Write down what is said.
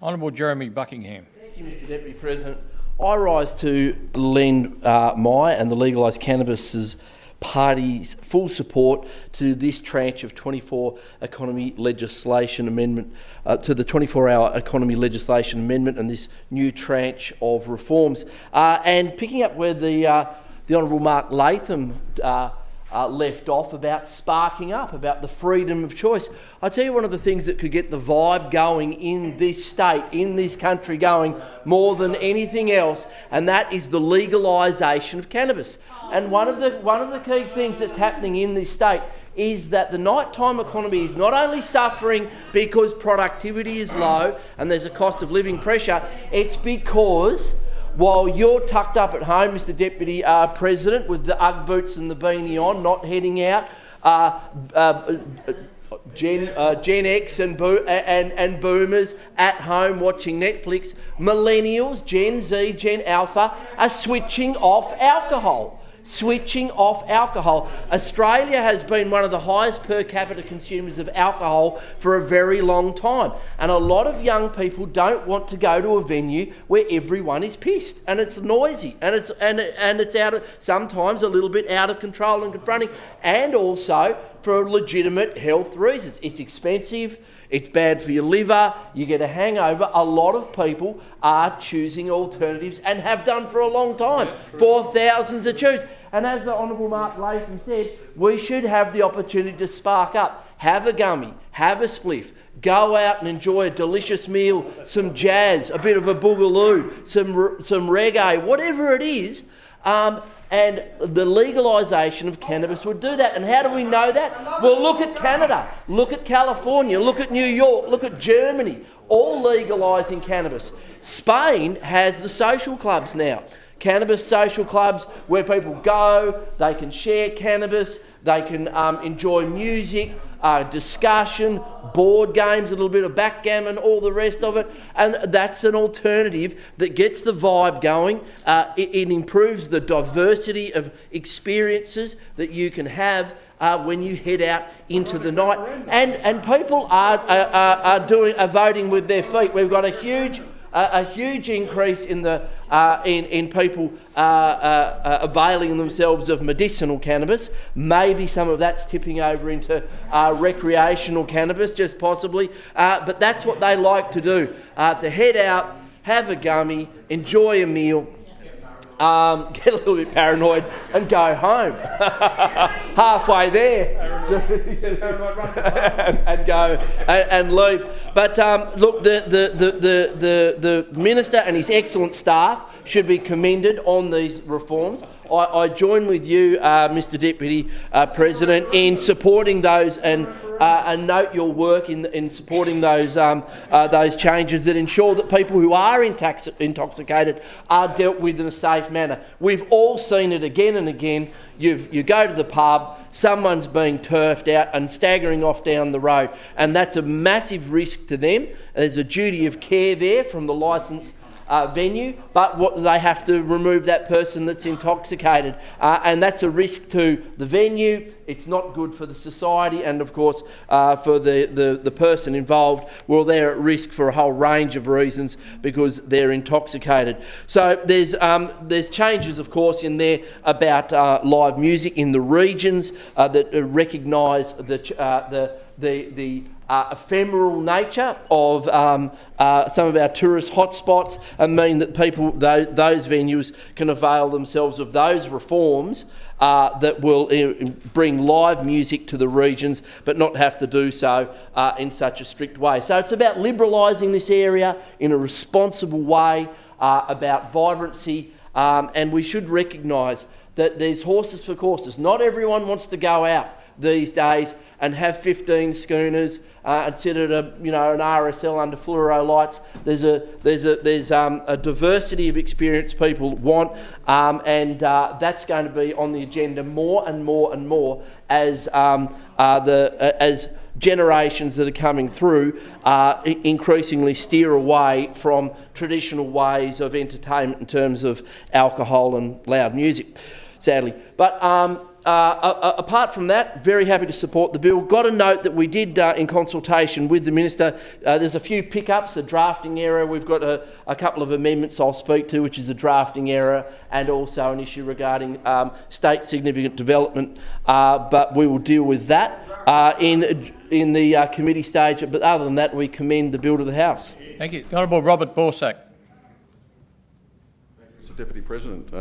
Honourable Jeremy Buckingham. Thank you, Mr Deputy President. I rise to lend my and the Legalise Cannabis's party's full support to this tranche of 24 economy legislation amendment, to the 24-hour economy legislation amendment and this new tranche of reforms. And picking up where the Honourable Mark Latham left off about sparking up, about the freedom of choice. I tell you, one of the things that could get the vibe going in this state, in this country going more than anything else, and that is the legalisation of cannabis. And one of the key things that's happening in this state is that the nighttime economy is not only suffering because productivity is low and there's a cost of living pressure, it's because while you're tucked up at home, Mr Deputy President, with the Ugg boots and the beanie on, not heading out, Gen X and boomers at home watching Netflix, millennials, Gen Z, Gen Alpha are switching off alcohol. Australia has been one of the highest per capita consumers of alcohol for a very long time, and a lot of young people don't want to go to a venue where everyone is pissed and it's noisy and it's out of, sometimes a little bit out of control and confronting, and also for legitimate health reasons. It's expensive. It's bad for your liver, you get a hangover. A lot of people are choosing alternatives and have done for a long time, for thousands to choose. And as the Honourable Mark Latham said, we should have the opportunity to spark up, have a gummy, have a spliff, go out and enjoy a delicious meal, some jazz, a bit of a boogaloo, some reggae, whatever it is. And the legalisation of cannabis would do that. And how do we know that? Well, look at Canada, look at California, look at New York, look at Germany, all legalising cannabis. Spain has the social clubs now. Cannabis social clubs where people go, they can share cannabis, they can enjoy music, discussion, board games, a little bit of backgammon, all the rest of it. And that's an alternative that gets the vibe going. It improves the diversity of experiences that you can have when you head out into the night. And people are voting with their feet. We've got a huge increase in the in people availing themselves of medicinal cannabis. Maybe some of that's tipping over into recreational cannabis, just possibly. But that's what they like to do: to head out, have a gummy, enjoy a meal, get a little bit paranoid and go home. Halfway there and go and leave. But look, the Minister and his excellent staff should be commended on these reforms. I join with you, Mr Deputy President, in supporting those and note your work in supporting those changes that ensure that people who are intoxicated are dealt with in a safe manner. We've all seen it again and again. You go to the pub, someone's being turfed out and staggering off down the road, and that's a massive risk to them. There's a duty of care there from the licensed venue, but they have to remove that person that's intoxicated, and that's a risk to the venue. It's not good for the society, and of course for the person involved. Well, they're at risk for a whole range of reasons because they're intoxicated. So there's changes, of course, in there about live music in the regions that recognise the ephemeral nature of some of our tourist hotspots, and mean that people, those venues, can avail themselves of those reforms that will bring live music to the regions, but not have to do so in such a strict way. So it's about liberalising this area in a responsible way, about vibrancy, and we should recognise that there's horses for courses. Not everyone wants to go out these days and have 15 schooners and sit at an RSL under fluoro lights. There's a diversity of experience people want, and that's going to be on the agenda more and more and more as generations that are coming through increasingly steer away from traditional ways of entertainment in terms of alcohol and loud music, sadly. But apart from that, very happy to support the bill. Got a note that we did in consultation with the Minister. There's a few pickups, a drafting error. We've got a couple of amendments I'll speak to, which is a drafting error and also an issue regarding state significant development. But we will deal with that in the committee stage. But other than that, we commend the bill to the House. Thank you. The Honourable Robert Borsak. Mr Deputy President.